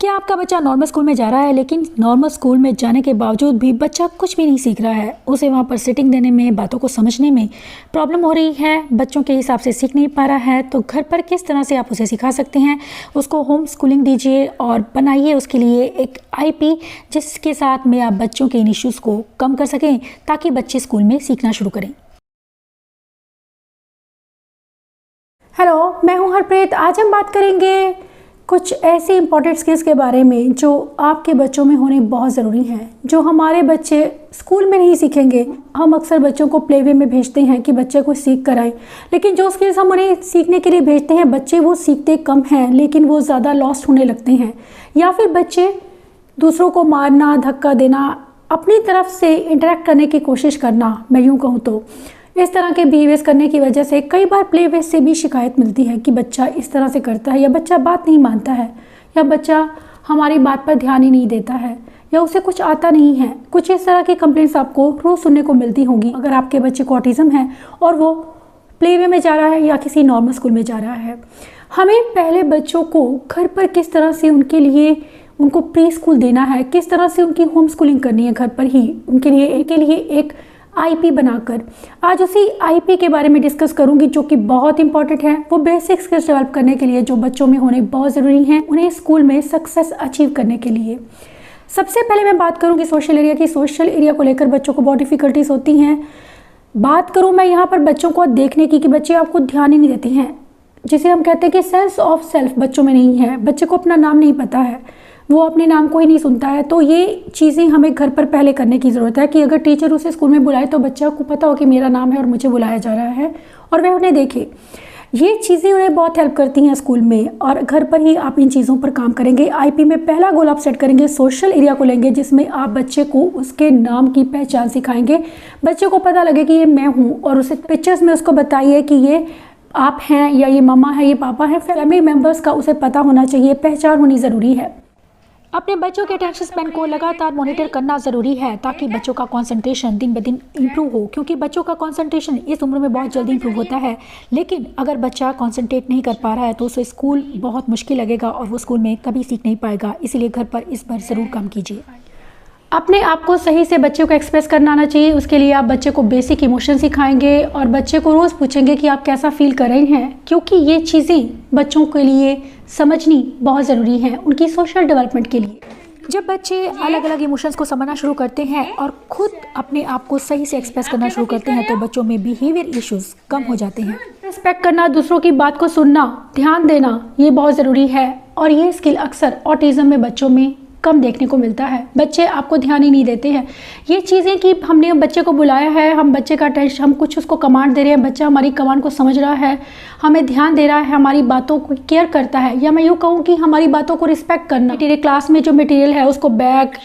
क्या आपका बच्चा नॉर्मल स्कूल में जा रहा है, लेकिन नॉर्मल स्कूल में जाने के बावजूद भी बच्चा कुछ भी नहीं सीख रहा है? उसे वहाँ पर सिटिंग देने में, बातों को समझने में प्रॉब्लम हो रही है, बच्चों के हिसाब से सीख नहीं पा रहा है, तो घर पर किस तरह से आप उसे सिखा सकते हैं? उसको होम स्कूलिंग दीजिए और बनाइए उसके लिए एक IP जिसके साथ में आप बच्चों के इन इश्यूज़ को कम कर सकें ताकि बच्चे स्कूल में सीखना शुरू करें। हेलो, मैं हूं हरप्रीत। आज हम बात करेंगे कुछ ऐसी इंपॉर्टेंट स्किल्स के बारे में जो आपके बच्चों में होनी बहुत ज़रूरी हैं, जो हमारे बच्चे स्कूल में नहीं सीखेंगे। हम अक्सर बच्चों को प्ले वे में भेजते हैं कि बच्चे को सीख कर आए, लेकिन जो स्किल्स हम उन्हें सीखने के लिए भेजते हैं बच्चे वो सीखते कम हैं, लेकिन वो ज़्यादा लॉस्ट होने लगते हैं। या फिर बच्चे दूसरों को मारना, धक्का देना, अपनी तरफ से इंटरेक्ट करने की कोशिश करना, मैं यूँ कहूँ तो इस तरह के बिहेवियर्स करने की वजह से कई बार प्ले वे से भी शिकायत मिलती है कि बच्चा इस तरह से करता है, या बच्चा बात नहीं मानता है, या बच्चा हमारी बात पर ध्यान ही नहीं देता है, या उसे कुछ आता नहीं है। कुछ इस तरह की कंप्लेंट्स आपको रोज़ सुनने को मिलती होंगी अगर आपके बच्चे को ऑटिज़म है और वो प्ले वे में जा रहा है या किसी नॉर्मल स्कूल में जा रहा है। हमें पहले बच्चों को घर पर किस तरह से उनको प्री स्कूल देना है, किस तरह से उनकी होम स्कूलिंग करनी है घर पर ही, उनके लिए एक IP बनाकर आज उसी IP के बारे में डिस्कस करूंगी, जो कि बहुत इंपॉर्टेंट है। वो बेसिक स्किल्स डेवलप करने के लिए जो बच्चों में होने बहुत ज़रूरी हैं उन्हें स्कूल में सक्सेस अचीव करने के लिए। सबसे पहले मैं बात करूंगी सोशल एरिया की। सोशल एरिया को लेकर बच्चों को बहुत डिफ़िकल्टीज होती हैं। बात करूँ मैं यहाँ पर बच्चों को देखने की कि बच्चे आपको ध्यान ही नहीं देते हैं, जिसे हम कहते हैं कि सेंस ऑफ सेल्फ बच्चों में नहीं है। बच्चे को अपना नाम नहीं पता है, वो अपने नाम को ही नहीं सुनता है। तो ये चीज़ें हमें घर पर पहले करने की ज़रूरत है कि अगर टीचर उसे स्कूल में बुलाए तो बच्चा को पता हो कि मेरा नाम है और मुझे बुलाया जा रहा है, और वह उन्हें देखे। ये चीज़ें उन्हें बहुत हेल्प करती हैं स्कूल में, और घर पर ही आप इन चीज़ों पर काम करेंगे। IP में पहला गोल आप सेट करेंगे, सोशल एरिया को लेंगे, जिसमें आप बच्चे को उसके नाम की पहचान सिखाएंगे। बच्चे को पता लगे कि ये मैं हूँ, और उसे पिक्चर्स में उसको बताइए कि ये आप हैं, या ये मम्मा है, ये पापा है। फैमिली मेम्बर्स का उसे पता होना चाहिए, पहचान होनी ज़रूरी है। अपने बच्चों के अटेंशन स्पैन को लगातार मॉनिटर करना ज़रूरी है ताकि बच्चों का कंसंट्रेशन दिन ब दिन इंप्रूव हो, क्योंकि बच्चों का कंसंट्रेशन इस उम्र में बहुत जल्दी इंप्रूव होता है। लेकिन अगर बच्चा कंसंट्रेट नहीं कर पा रहा है तो उसे स्कूल बहुत मुश्किल लगेगा और वो स्कूल में कभी सीख नहीं पाएगा। इसीलिए घर पर इस पर ज़रूर काम कीजिए। अपने आप को सही से बच्चे को एक्सप्रेस करना आना चाहिए। उसके लिए आप बच्चे को बेसिक इमोशन सिखाएंगे और बच्चे को रोज़ पूछेंगे कि आप कैसा फील कर रहे हैं, क्योंकि ये चीज़ें बच्चों के लिए समझनी बहुत ज़रूरी है उनकी सोशल डेवलपमेंट के लिए। जब बच्चे अलग अलग इमोशंस को समझना शुरू करते हैं और खुद अपने आप को सही से एक्सप्रेस करना शुरू करते हैं तो बच्चों में बिहेवियर इश्यूज कम हो जाते हैं। रिस्पेक्ट करना, दूसरों की बात को सुनना, ध्यान देना, ये बहुत ज़रूरी है, और ये स्किल अक्सर ऑटिज़म में बच्चों में कम देखने को मिलता है। बच्चे आपको ध्यान ही नहीं देते हैं। ये चीज़ें कि हमने बच्चे को बुलाया है, हम बच्चे का अटेंशन, हम कुछ उसको कमांड दे रहे हैं, बच्चा हमारी कमांड को समझ रहा है, हमें ध्यान दे रहा है, हमारी बातों को केयर करता है, या मैं यूँ कहूँ कि हमारी बातों को रिस्पेक्ट करना। मटीरियल क्लास में जो मटीरियल है उसको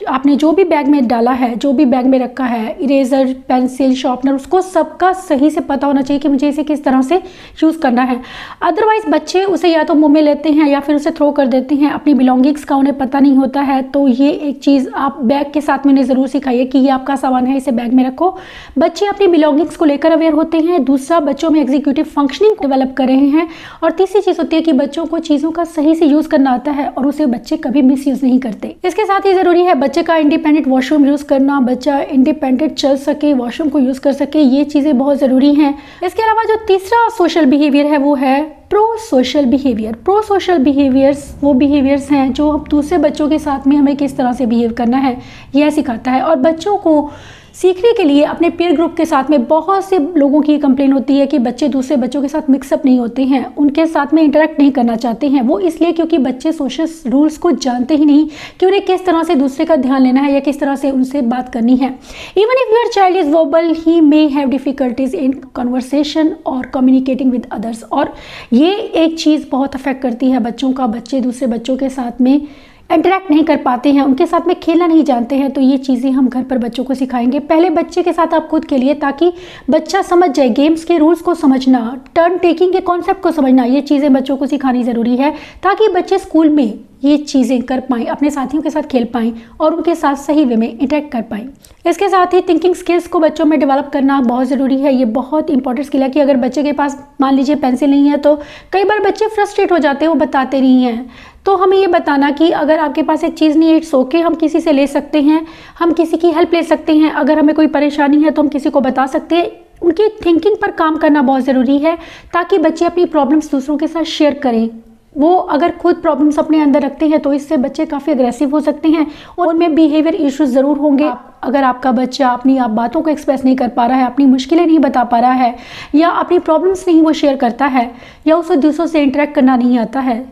आपने जो भी बैग में डाला है, जो भी बैग में रखा है, इरेजर, पेंसिल, शार्पनर, उसको सबका सही से पता होना चाहिए कि मुझे इसे किस तरह से यूज़ करना है। अदरवाइज़ बच्चे उसे या तो मुँह में लेते हैं या फिर उसे थ्रो कर देते हैं। अपनी बिलोंगिंग्स का उन्हें पता नहीं होता है। तो ये एक चीज़ आप बैग के साथ में ज़रूर सिखाइए कि ये आपका सामान है, इसे बैग में रखो। बच्चे अपनी बिलोंगिंग्स को लेकर अवेयर होते हैं। दूसरा, बच्चों में एग्जीक्यूटिव फंक्शनिंग डेवलप कर रहे हैं। और तीसरी चीज़ होती है कि बच्चों को चीज़ों का सही से यूज़ करना आता है और उसे बच्चे कभी मिस यूज़ नहीं करते। इसके साथ ही ज़रूरी है बच्चे का इंडिपेंडेंट वॉशरूम यूज़ करना, बच्चा इंडिपेंडेंट चल सके, वॉशरूम को यूज़ कर सके। ये चीज़ें बहुत ज़रूरी हैं। इसके अलावा जो तीसरा सोशल बिहेवियर है वो है pro social behaviour. Pro social behaviours वो बिहेवियर्स हैं जो दूसरे बच्चों के साथ में हमें किस तरह से बिहेव करना है यह सिखाता है। और बच्चों को सीखने के लिए अपने पीयर ग्रुप के साथ में बहुत से लोगों की कंप्लेन होती है कि बच्चे दूसरे बच्चों के साथ मिक्सअप नहीं होते हैं, उनके साथ में इंटरेक्ट नहीं करना चाहते हैं। वो इसलिए क्योंकि बच्चे सोशल रूल्स को जानते ही नहीं कि उन्हें किस तरह से दूसरे का ध्यान लेना है या किस तरह से उनसे बात करनी है। Even if your child is verbal, he may have difficulties in conversation और कम्युनिकेटिंग विद अदर्स। और ये एक चीज़ बहुत अफेक्ट करती है बच्चों का। बच्चे दूसरे बच्चों के साथ में इंटरेक्ट नहीं कर पाते हैं, उनके साथ में खेलना नहीं जानते हैं। तो ये चीज़ें हम घर पर बच्चों को सिखाएंगे। पहले बच्चे के साथ आप खुद खेलिए ताकि बच्चा समझ जाए। गेम्स के रूल्स को समझना, टर्न टेकिंग के कॉन्सेप्ट को समझना, ये चीज़ें बच्चों को सिखानी ज़रूरी है ताकि बच्चे स्कूल में ये चीज़ें कर पाएँ, अपने साथियों के साथ खेल पाएँ और उनके साथ सही वे में इंटरेक्ट कर पाएँ। इसके साथ ही थिंकिंग स्किल्स को बच्चों में डेवलप करना बहुत ज़रूरी है। ये बहुत इंपॉर्टेंट स्किल है कि अगर बच्चे के पास मान लीजिए पेंसिल नहीं है तो कई बार बच्चे फ्रस्ट्रेट हो जाते हैं, वो बताते नहीं हैं। तो हमें ये बताना कि अगर आपके पास एक चीज़ नहीं है, इट्स ओके, हम किसी से ले सकते हैं, हम किसी की हेल्प ले सकते हैं। अगर हमें कोई परेशानी है तो हम किसी को बता सकते हैं। उनकी थिंकिंग पर काम करना बहुत ज़रूरी है ताकि बच्चे अपनी प्रॉब्लम्स दूसरों के साथ शेयर करें। वो अगर खुद प्रॉब्लम्स अपने अंदर रखते हैं तो इससे बच्चे काफ़ी अग्रेसिव हो सकते हैं और उनमें बिहेवियर इश्यूज ज़रूर होंगे। अगर आपका बच्चा अपनी आप बातों को एक्सप्रेस नहीं कर पा रहा है, अपनी मुश्किलें नहीं बता पा रहा है या अपनी प्रॉब्लम्स नहीं वो शेयर करता है या उसे दूसरों से इंटरेक्ट करना नहीं आता है,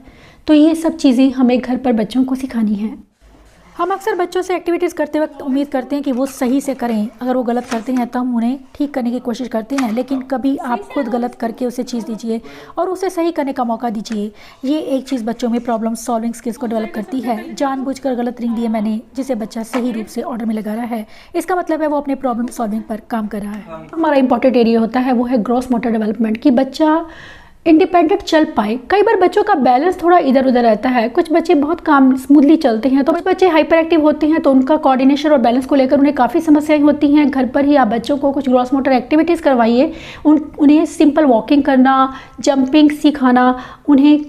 तो ये सब चीज़ें हमें घर पर बच्चों को सिखानी है। हम अक्सर बच्चों से एक्टिविटीज़ करते वक्त उम्मीद करते हैं कि वो सही से करें। अगर वो गलत करते हैं तब उन्हें ठीक करने की कोशिश करते हैं, लेकिन कभी आप खुद गलत करके उसे चीज़ दीजिए और उसे सही करने का मौका दीजिए। ये एक चीज़ बच्चों में प्रॉब्लम सॉल्विंग स्किल्स को डेवलप करती है। जानबूझकर गलत रिंग दिए मैंने जिसे बच्चा सही रूप से ऑर्डर में लगा रहा है, इसका मतलब है वो अपने प्रॉब्लम सॉल्विंग पर काम कर रहा है। हमारा इंपॉर्टेंट एरिया होता है वो है ग्रॉस मोटर डेवलपमेंट, कि बच्चा इंडिपेंडेंट चल पाए। कई बार बच्चों का बैलेंस थोड़ा इधर उधर रहता है। कुछ बच्चे बहुत काम स्मूथली चलते हैं तो कुछ बच्चे हाइपर एक्टिव होते हैं, तो उनका कोऑर्डिनेशन और बैलेंस को लेकर उन्हें काफ़ी समस्याएं होती हैं। घर पर ही आप बच्चों को कुछ ग्रॉस मोटर एक्टिविटीज़ करवाइए। उन्हें सिंपल वॉकिंग करना, जंपिंग सिखाना, उन्हें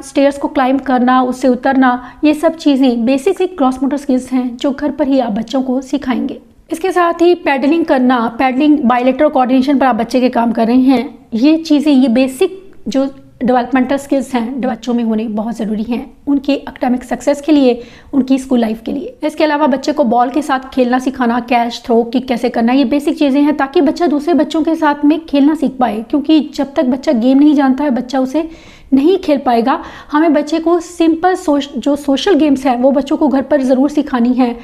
स्टेयर्स को क्लाइंब करना, उससे उतरना, ये सब चीज़ें बेसिक ग्रॉस मोटर स्किल्स हैं जो घर पर ही आप बच्चों को सिखाएंगे। इसके साथ ही पैडलिंग करना, पैडलिंग बायलैटरल कोऑर्डिनेशन पर आप बच्चे के काम कर रहे हैं। ये चीज़ें, ये बेसिक जो डेवलपमेंटल स्किल्स हैं बच्चों में होने बहुत ज़रूरी हैं उनके एकेडमिक सक्सेस के लिए, उनकी स्कूल लाइफ के लिए। इसके अलावा बच्चे को बॉल के साथ खेलना सिखाना, कैच, थ्रो, किक कैसे करना, ये बेसिक चीज़ें हैं ताकि बच्चा दूसरे बच्चों के साथ में खेलना सीख पाए। क्योंकि जब तक बच्चा गेम नहीं जानता है बच्चा उसे नहीं खेल पाएगा। हमें बच्चे को सिंपल जो सोशल गेम्स हैं वो बच्चों को घर पर ज़रूर सिखानी है।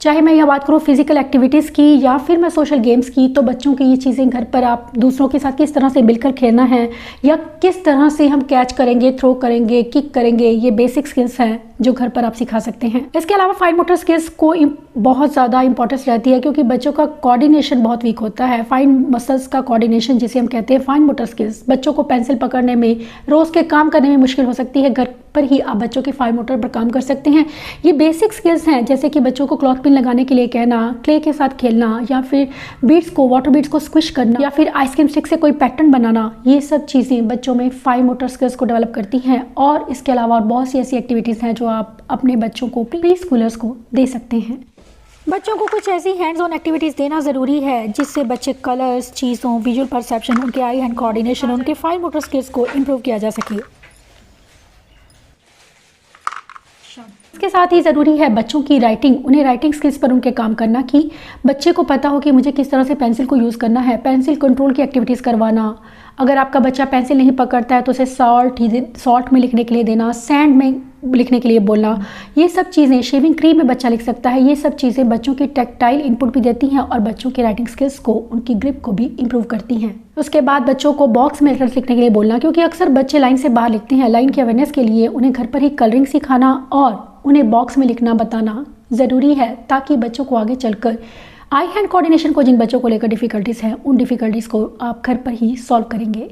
चाहे मैं यह बात करूँ फिजिकल एक्टिविटीज़ की या फिर मैं सोशल गेम्स की, तो बच्चों की ये चीज़ें घर पर आप दूसरों के साथ किस तरह से मिलकर खेलना है या किस तरह से हम कैच करेंगे, थ्रो करेंगे, किक करेंगे, ये बेसिक स्किल्स हैं जो घर पर आप सिखा सकते हैं। इसके अलावा फाइन मोटर स्किल्स को बहुत ज़्यादा इंपॉर्टेंस रहती है क्योंकि बच्चों का कोऑर्डिनेशन बहुत वीक होता है। फाइन मसल्स का कोऑर्डिनेशन जिसे हम कहते हैं फाइन मोटर स्किल्स, बच्चों को पेंसिल पकड़ने में, रोज़ के काम करने में मुश्किल हो सकती है। घर पर ही आप बच्चों के फाइन मोटर पर काम कर सकते हैं। ये बेसिक स्किल्स हैं जैसे कि बच्चों को क्लॉथ पिन लगाने के लिए कहना, क्ले के साथ खेलना या फिर बीड्स को, वाटर बीड्स को स्क्विश करना या फिर आइसक्रीम स्टिक से कोई पैटर्न बनाना, ये सब चीज़ें बच्चों में फाइन मोटर स्किल्स को डेवलप करती हैं। और इसके अलावा और बहुत सी ऐसी एक्टिविटीज़ हैं जो आप अपने बच्चों को, प्री स्कूलर्स को दे सकते हैं। बच्चों को कुछ ऐसी हैंड्स ऑन एक्टिविटीज़ देना ज़रूरी है जिससे बच्चे कलर्स, चीज़ों, विजुअल परसेप्शन, उनके आई हैंड कोऑर्डिनेशन, उनके फाइन मोटर स्किल्स को इम्प्रूव किया जा सके। इसके साथ ही ज़रूरी है बच्चों की राइटिंग, उन्हें राइटिंग स्किल्स पर उनके काम करना कि बच्चे को पता हो कि मुझे किस तरह से पेंसिल को यूज़ करना है। पेंसिल कंट्रोल की एक्टिविटीज़ करवाना, अगर आपका बच्चा पेंसिल नहीं पकड़ता है तो उसे सॉल्ट में लिखने के लिए देना, सैंड में लिखने के लिए बोलना, ये सब चीज़ें, शेविंग क्रीम में बच्चा लिख सकता है, ये सब चीज़ें बच्चों के टेक्टाइल इनपुट भी देती हैं और बच्चों के राइटिंग स्किल्स को, उनकी ग्रिप को भी इम्प्रूव करती हैं। उसके बाद बच्चों को बॉक्स में लेटर्स लिखने के लिए बोलना, क्योंकि अक्सर बच्चे लाइन से बाहर लिखते हैं। लाइन की अवेयरनेस के लिए उन्हें घर पर ही कलरिंग सिखाना और उन्हें बॉक्स में लिखना बताना ज़रूरी है ताकि बच्चों को आगे चलकर आई हैंड कोऑर्डिनेशन को, जिन बच्चों को लेकर डिफ़िकल्टीज़ हैं, उन डिफ़िकल्टीज़ को आप घर पर ही सॉल्व करेंगे।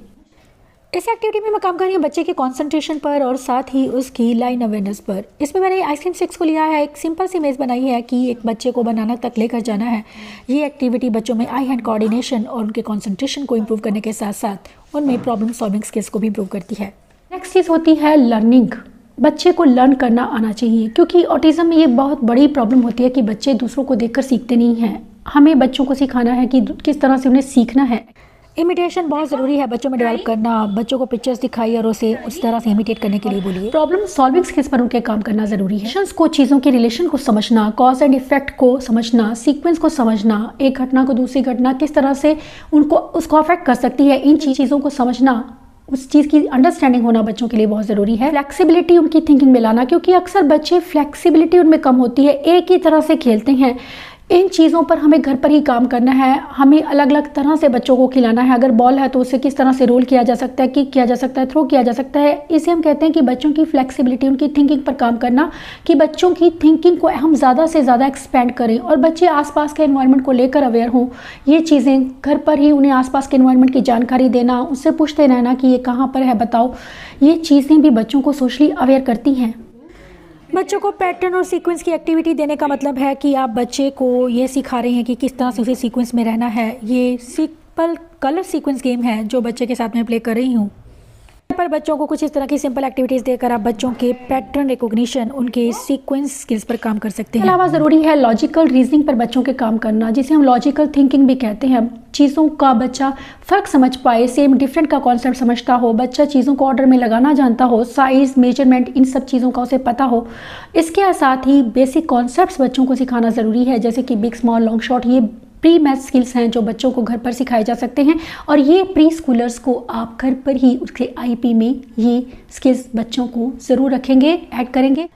इस एक्टिविटी में मैं काम कर रही हूँ बच्चे के कंसंट्रेशन पर और साथ ही उसकी लाइन अवेयरनेस पर। इसमें मैंने आइसक्रीम स्टिक्स को लिया है, एक सिंपल सी इमेज बनाई है कि एक बच्चे को बनाना तक लेकर जाना है। ये एक्टिविटी बच्चों में आई हैंड कोऑर्डिनेशन और उनके कंसंट्रेशन को इम्प्रूव करने के साथ साथ उनमें प्रॉब्लम सॉल्विंग स्किल्स को भी इम्प्रूव करती है। नेक्स्ट चीज़ होती है लर्निंग। बच्चे को लर्न करना आना चाहिए क्योंकि ऑटिज़म में ये बहुत बड़ी प्रॉब्लम होती है कि बच्चे दूसरों को देखकर सीखते नहीं हैं। हमें बच्चों को सिखाना है कि किस तरह से उन्हें सीखना है। इमिटेशन बहुत ज़रूरी है बच्चों में डेवलप करना। बच्चों को पिक्चर्स दिखाइए और उसे उस तरह से इमिटेट करने के लिए बोलिए। प्रॉब्लम सॉल्विंग स्किल्स पर उनके काम करना ज़रूरी है। को, चीज़ों के रिलेशन को समझना, कॉज एंड इफेक्ट को समझना, सीक्वेंस को समझना, एक घटना को दूसरी घटना किस तरह से उसको अफेक्ट कर सकती है, इन चीज़ों को समझना, उस चीज़ की अंडरस्टैंडिंग होना बच्चों के लिए बहुत ज़रूरी है। फ्लेक्सिबिलिटी उनकी थिंकिंग में लाना, क्योंकि अक्सर बच्चे फ्लेक्सिबिलिटी उनमें कम होती है, एक ही तरह से खेलते हैं। इन चीज़ों पर हमें घर पर ही काम करना है। हमें अलग अलग तरह से बच्चों को खिलाना है। अगर बॉल है तो उसे किस तरह से रोल किया जा सकता है, किक किया जा सकता है, थ्रो किया जा सकता है। इसे हम कहते हैं कि बच्चों की फ्लेक्सिबिलिटी, उनकी थिंकिंग पर काम करना, कि बच्चों की थिंकिंग को हम ज़्यादा से ज़्यादा एक्सपेंड करें और बच्चे आसपास के एनवायरनमेंट को लेकर अवेयर हों। ये चीज़ें घर पर ही उन्हें आसपास के एनवायरनमेंट की जानकारी देना, उससे पूछते रहना कि ये कहाँ पर है बताओ, ये चीज़ें भी बच्चों को सोशली अवेयर करती हैं। बच्चों को पैटर्न और सीक्वेंस की एक्टिविटी देने का मतलब है कि आप बच्चे को ये सिखा रहे हैं कि किस तरह से उसे सीक्वेंस में रहना है। ये सिंपल कलर सीक्वेंस गेम है जो बच्चे के साथ में प्ले कर रही हूँ। पर बच्चों को कुछ इस तरह की सिंपल एक्टिविटीज़ देकर आप बच्चों के पैटर्न रिकॉग्निशन, उनके सीक्वेंस स्किल्स पर काम कर सकते हैं। अलावा ज़रूरी है लॉजिकल रीजनिंग पर बच्चों के काम करना, जिसे हम लॉजिकल थिंकिंग भी कहते हैं। चीज़ों का बच्चा फ़र्क समझ पाए, सेम डिफरेंट का कॉन्सेप्ट समझता हो, बच्चा चीज़ों को ऑर्डर में लगाना जानता हो, साइज़ मेजरमेंट इन सब चीज़ों का उसे पता हो। इसके साथ ही बेसिक कॉन्सेप्ट्स बच्चों को सिखाना ज़रूरी है, जैसे कि बिग स्मॉल लॉन्ग शॉर्ट। ये प्री मैथ स्किल्स हैं जो बच्चों को घर पर सिखाए जा सकते हैं और ये प्री स्कूलर्स को आप घर पर ही उसके आईपी में ये स्किल्स बच्चों को ज़रूर रखेंगे, ऐड करेंगे।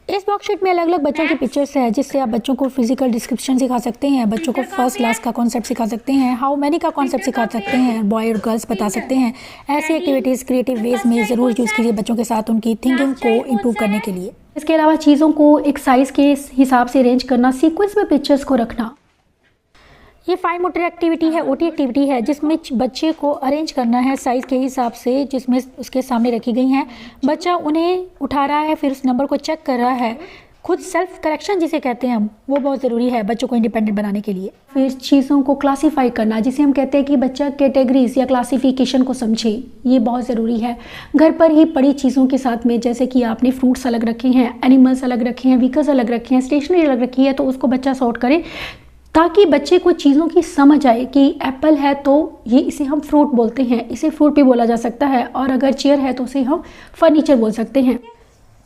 इस वर्कशीट में अलग अलग बच्चों की पिक्चर्स है, जिससे आप बच्चों को फिजिकल डिस्क्रिप्शन सिखा सकते हैं, बच्चों को फर्स्ट क्लास का कॉन्सेप्ट सिखा सकते हैं, हाउ मैनी का कॉन्सेप्ट सिखा सकते हैं, बॉय और गर्ल्स बता सकते हैं। ऐसी एक्टिविटीज़ क्रिएटिव वेज में ज़रूर यूज़ कीजिए बच्चों के साथ उनकी थिंकिंग को इम्प्रूव करने के लिए। इसके अलावा चीज़ों को एक साइज़ के हिसाब से अरेंज करना, सीक्वेंस में पिक्चर्स को रखना। ये फाइन मोटर एक्टिविटी है, ओटी एक्टिविटी है, जिसमें बच्चे को अरेंज करना है साइज़ के हिसाब से, जिसमें उसके सामने रखी गई हैं। बच्चा उन्हें उठा रहा है, फिर उस नंबर को चेक कर रहा है। खुद सेल्फ करेक्शन जिसे कहते हैं हम, वो बहुत ज़रूरी है बच्चों को इंडिपेंडेंट बनाने के लिए। फिर चीज़ों को क्लासीफाई करना, जिसे हम कहते हैं कि बच्चा कैटेगरीज या क्लासिफिकेशन को समझे, ये बहुत ज़रूरी है। घर पर ही पड़ी चीज़ों के साथ में, जैसे कि आपने फ्रूट्स अलग रखे हैं, एनिमल्स अलग रखे हैं, व्हीकल्स अलग रखे हैं, स्टेशनरी अलग रखी है, तो उसको बच्चा सॉर्ट करे ताकि बच्चे को चीज़ों की समझ आए कि एप्पल है तो ये इसे हम फ्रूट बोलते हैं, इसे फ्रूट भी बोला जा सकता है, और अगर चेयर है तो उसे हम फर्नीचर बोल सकते हैं।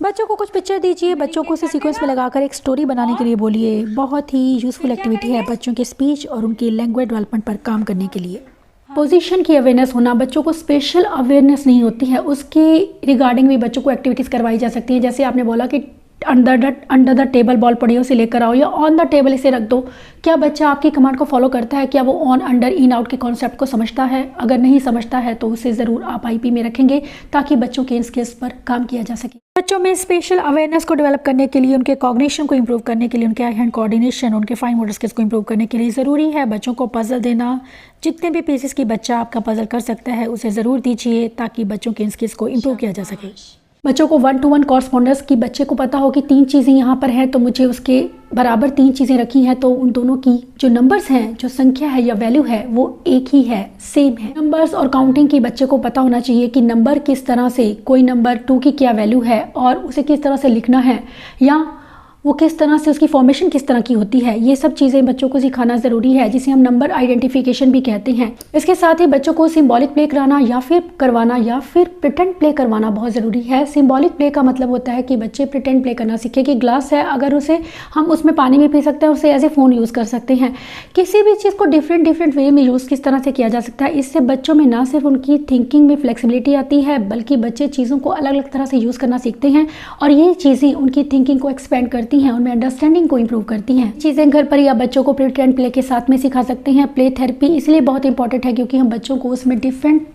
बच्चों को कुछ पिक्चर दीजिए, बच्चों को उसे सीक्वेंस में लगाकर एक स्टोरी बनाने के लिए बोलिए। बहुत ही यूज़फुल एक्टिविटी है बच्चों के स्पीच और उनकी लैंग्वेज डेवलपमेंट पर काम करने के लिए। पोजीशन की अवेयरनेस होना, बच्चों को स्पेशल अवेयरनेस नहीं होती है, उसके रिगार्डिंग भी बच्चों को एक्टिविटीज़ करवाई जा सकती है। जैसे आपने बोला कि अंडर द टेबल बॉल पड़ी हो, उसे लेकर आओ, या ऑन द टेबल इसे रख दो। क्या बच्चा आपकी कमांड को फॉलो करता है? क्या वो ऑन, अंडर, इन, आउट के कॉन्सेप्ट को समझता है? अगर नहीं समझता है तो उसे ज़रूर आप आईपी में रखेंगे ताकि बच्चों के इन स्किल्स पर काम किया जा सके। बच्चों में स्पेशल अवेयरनेस को डेवलप करने के लिए, उनके कॉग्निशन को इंप्रूव करने के लिए, उनके हैंड कोऑर्डिनेशन, उनके फाइन मोटर स्किल्स को इंप्रूव करने के लिए ज़रूरी है बच्चों को पजल देना। जितने भी पीसेस की बच्चा आपका पजल कर सकता है उसे ज़रूर दीजिए ताकि बच्चों के इन स्किल्स को इंप्रूव किया जा सके। बच्चों को 1-to-1 कॉरस्पॉन्डेंस की, बच्चे को पता हो कि 3 चीज़ें यहाँ पर हैं तो मुझे उसके बराबर 3 चीज़ें रखी हैं, तो उन दोनों की जो नंबर्स हैं, जो संख्या है या वैल्यू है, वो एक ही है, सेम है। नंबर्स और काउंटिंग की बच्चे को पता होना चाहिए कि नंबर किस तरह से, कोई नंबर 2 की क्या वैल्यू है और उसे किस तरह से लिखना है, या वो किस तरह से, उसकी फॉर्मेशन किस तरह की होती है। ये सब चीज़ें बच्चों को सिखाना ज़रूरी है, जिसे हम नंबर आइडेंटिफिकेशन भी कहते हैं। इसके साथ ही बच्चों को सिंबॉलिक प्ले कराना या फिर करवाना या फिर प्रिटेंड प्ले करवाना बहुत ज़रूरी है। सिंबॉलिक प्ले का मतलब होता है कि बच्चे प्रिटेंड प्ले करना सीखे कि ग्लास है, अगर उसे हम उसमें पानी भी पी सकते हैं, उसे एज ए फ़ोन यूज़ कर सकते हैं। किसी भी चीज़ को डिफरेंट वे में यूज़ किस तरह से किया जा सकता है, इससे बच्चों में ना सिर्फ उनकी थिंकिंग में फ्लेक्सिबिलिटी आती है, बल्कि बच्चे चीज़ों को अलग अलग तरह से यूज़ करना सीखते हैं और ये चीज़ें उनकी थिंकिंग को एक्सपेंड करती हैं, उनमें अंडरस्टैंडिंग को इंप्रूव करती हैं। चीज़ें घर पर ही आप बच्चों को प्रिटेंड प्ले के साथ में सिखा सकते हैं। प्ले थेरेपी इसलिए बहुत इंपॉर्टेंट है क्योंकि हम बच्चों को उसमें डिफरेंट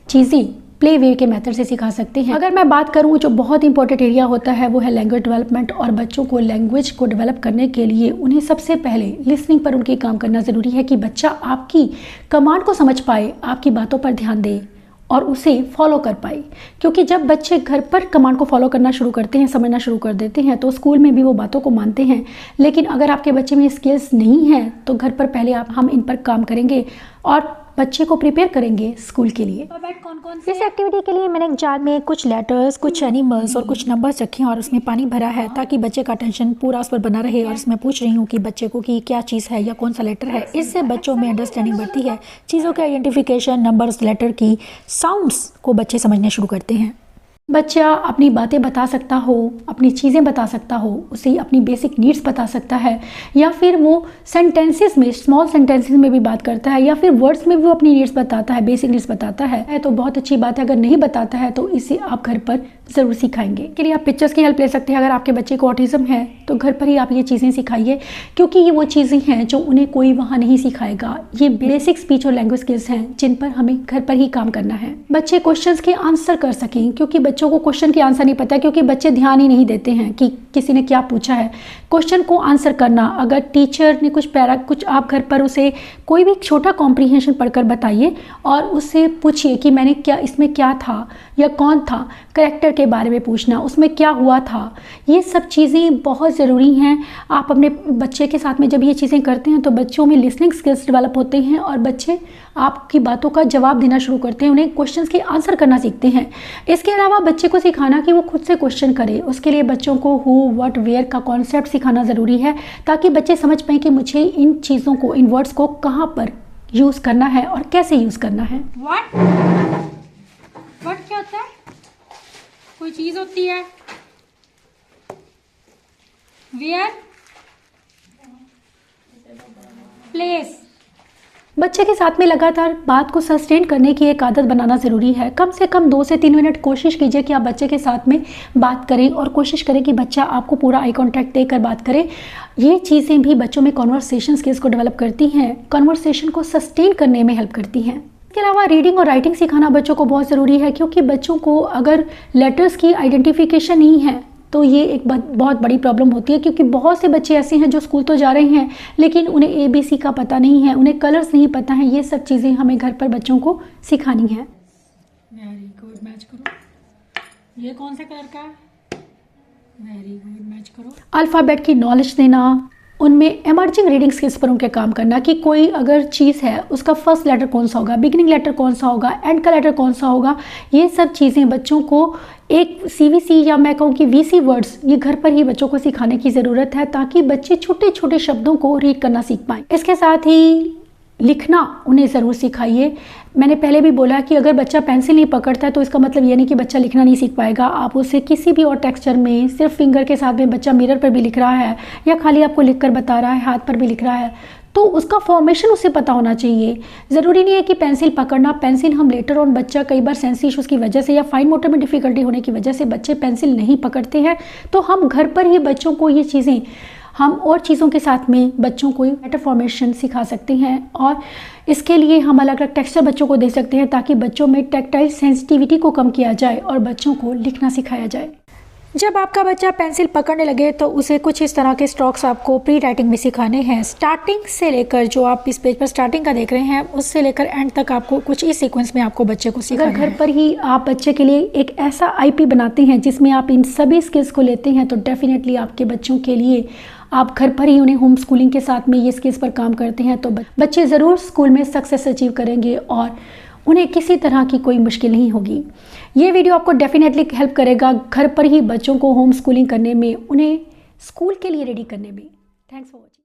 चीज़ें प्ले वे के मेथड से सिखा सकते हैं। अगर मैं बात करूं, जो बहुत इंपॉर्टेंट एरिया होता है वो है लैंग्वेज डेवलपमेंट, और बच्चों को लैंग्वेज को डेवलप करने के लिए उन्हें सबसे पहले लिसनिंग पर उनके काम करना ज़रूरी है कि बच्चा आपकी कमांड को समझ पाए, आपकी बातों पर ध्यान दे और उसे फॉलो कर पाए। क्योंकि जब बच्चे घर पर कमांड को फॉलो करना शुरू करते हैं, समझना शुरू कर देते हैं, तो स्कूल में भी वो बातों को मानते हैं। लेकिन अगर आपके बच्चे में स्किल्स नहीं है तो घर पर पहले हम इन पर काम करेंगे और बच्चे को प्रिपेयर करेंगे स्कूल के लिए। इस एक्टिविटी के लिए मैंने एक जार में कुछ लेटर्स, कुछ एनिमल्स और कुछ नंबर्स रखे हैं और उसमें पानी भरा है ताकि बच्चे का अटेंशन पूरा उस पर बना रहे। और इसमें पूछ रही हूँ कि बच्चे को कि क्या चीज़ है या कौन सा लेटर है। इससे बच्चों में अंडरस्टैंडिंग बढ़ती है, चीज़ों के आइडेंटिफिकेशन, नंबर्स, लेटर की साउंड्स को बच्चे समझने शुरू करते हैं। बच्चा अपनी बातें बता सकता हो, अपनी चीज़ें बता सकता हो, उसे अपनी बेसिक नीड्स बता सकता है, या फिर वो सेंटेंसेस में, स्मॉल सेंटेंसेस में भी बात करता है, या फिर वर्ड्स में भी वो अपनी नीड्स बताता है, बेसिक नीड्स बताता है। तो बहुत अच्छी बात है। अगर नहीं बताता है तो इसे आप घर पर ज़रूर सिखाएंगे। के लिए आप पिक्चर्स की हेल्प ले सकते हैं। अगर आपके बच्चे को ऑटिज़म है तो घर पर ही आप ये चीज़ें सिखाइए, क्योंकि ये वो चीज़ें हैं जो उन्हें कोई वहाँ नहीं सिखाएगा। ये बेसिक स्पीच और लैंग्वेज स्किल्स हैं जिन पर हमें घर पर ही काम करना है। बच्चे क्वेश्चंस के आंसर कर सकें, क्योंकि बच्चों को क्वेश्चन के आंसर नहीं पता, क्योंकि बच्चे ध्यान ही नहीं देते हैं कि किसी ने क्या पूछा है। क्वेश्चन को आंसर करना, अगर टीचर ने कुछ आप घर पर उसे कोई भी छोटा कॉम्प्रीहेंशन पढ़कर बताइए और उससे पूछिए कि मैंने क्या, इसमें क्या था या कौन था, कैरेक्टर के बारे में पूछना, उसमें क्या हुआ था, ये सब चीज़ें बहुत ज़रूरी हैं। आप अपने बच्चे के साथ में जब ये चीज़ें करते हैं तो बच्चों में लिसनिंग स्किल्स डेवलप होते हैं और बच्चे आपकी बातों का जवाब देना शुरू करते हैं, उन्हें क्वेश्चंस के आंसर करना सीखते हैं। इसके अलावा बच्चे को सिखाना कि वो खुद से क्वेश्चन करे, उसके लिए बच्चों को हु व्हाट वेयर का कॉन्सेप्ट सिखाना ज़रूरी है ताकि बच्चे समझ पाएँ कि मुझे इन चीज़ों को, इन वर्ड्स को कहाँ पर यूज़ करना है और कैसे यूज़ करना है। व्हाट क्या होता है? कोई चीज़ होती है। Where, place. बच्चे के साथ में लगातार बात को सस्टेन करने की एक आदत बनाना ज़रूरी है। कम से कम 2 से 3 मिनट कोशिश कीजिए कि आप बच्चे के साथ में बात करें और कोशिश करें कि बच्चा आपको पूरा आई कांटेक्ट देकर बात करे। ये चीज़ें भी बच्चों में कॉन्वर्सेशन स्किल्स को डेवलप करती हैं, कॉन्वर्सेशन को सस्टेन करने में हेल्प करती हैं। इसके अलावा रीडिंग और राइटिंग सिखाना बच्चों को बहुत ज़रूरी है, क्योंकि बच्चों को अगर लेटर्स की आइडेंटिफिकेशन नहीं है तो ये एक बहुत बड़ी प्रॉब्लम होती है, क्योंकि बहुत से बच्चे ऐसे हैं जो स्कूल तो जा रहे हैं लेकिन उन्हें ABC का पता नहीं है, उन्हें कलर्स नहीं पता हैं। ये सब चीज़ें हमें घर पर बच्चों को सिखानी है। वेरी गुड, मैच करो। ये कौन सा कलर का है? वेरी गुड, मैच करो। अल्फ़ाबेट की नॉलेज देना, उनमें एमर्जिंग रीडिंग स्किल्स पर उनके काम करना कि कोई अगर चीज़ है उसका फर्स्ट लेटर कौन सा होगा, बिगिनिंग लेटर कौन सा होगा, एंड का लेटर कौन सा होगा। ये सब चीज़ें बच्चों को एक CVC या मैं कहूँ कि VC वर्ड्स, ये घर पर ही बच्चों को सिखाने की ज़रूरत है ताकि बच्चे छोटे छोटे शब्दों को रीड करना सीख पाएँ। इसके साथ ही लिखना उन्हें ज़रूर सिखाइए। मैंने पहले भी बोला कि अगर बच्चा पेंसिल नहीं पकड़ता है तो इसका मतलब ये नहीं कि बच्चा लिखना नहीं सीख पाएगा। आप उसे किसी भी और टेक्सचर में, सिर्फ फिंगर के साथ में बच्चा मिरर पर भी लिख रहा है या खाली आपको लिख कर बता रहा है, हाथ पर भी लिख रहा है, तो उसका फॉर्मेशन उसे पता होना चाहिए। ज़रूरी नहीं है कि पेंसिल पकड़ना, पेंसिल हम लेटर ऑन, बच्चा कई बार सेंस इश्यूज़ की वजह से या फाइन मोटर में डिफ़िकल्टी होने की वजह से बच्चे पेंसिल नहीं पकड़ते हैं, तो हम घर पर ही बच्चों को ये चीज़ें, हम और चीज़ों के साथ में बच्चों को लेटर फॉर्मेशन सिखा सकते हैं और इसके लिए हम अलग अलग टेक्सचर बच्चों को दे सकते हैं ताकि बच्चों में टैक्टाइल सेंसिटिविटी को कम किया जाए और बच्चों को लिखना सिखाया जाए। जब आपका बच्चा पेंसिल पकड़ने लगे तो उसे कुछ इस तरह के स्ट्रोक्स आपको प्री राइटिंग में सिखाने हैं। स्टार्टिंग से लेकर, जो आप इस पेज पर स्टार्टिंग का देख रहे हैं, उससे लेकर एंड तक आपको कुछ इस सीक्वेंस में आपको बच्चे को सिखाना है। अगर घर पर ही आप बच्चे के लिए एक ऐसा IP बनाते हैं जिसमें आप इन सभी स्किल्स को लेते हैं तो डेफिनेटली आपके बच्चों के लिए, आप घर पर ही उन्हें होम स्कूलिंग के साथ में ये स्किल्स पर काम करते हैं तो बच्चे ज़रूर स्कूल में सक्सेस अचीव करेंगे और उन्हें किसी तरह की कोई मुश्किल नहीं होगी। ये वीडियो आपको डेफिनेटली हेल्प करेगा घर पर ही बच्चों को होम स्कूलिंग करने में, उन्हें स्कूल के लिए रेडी करने में। Thanks for watching.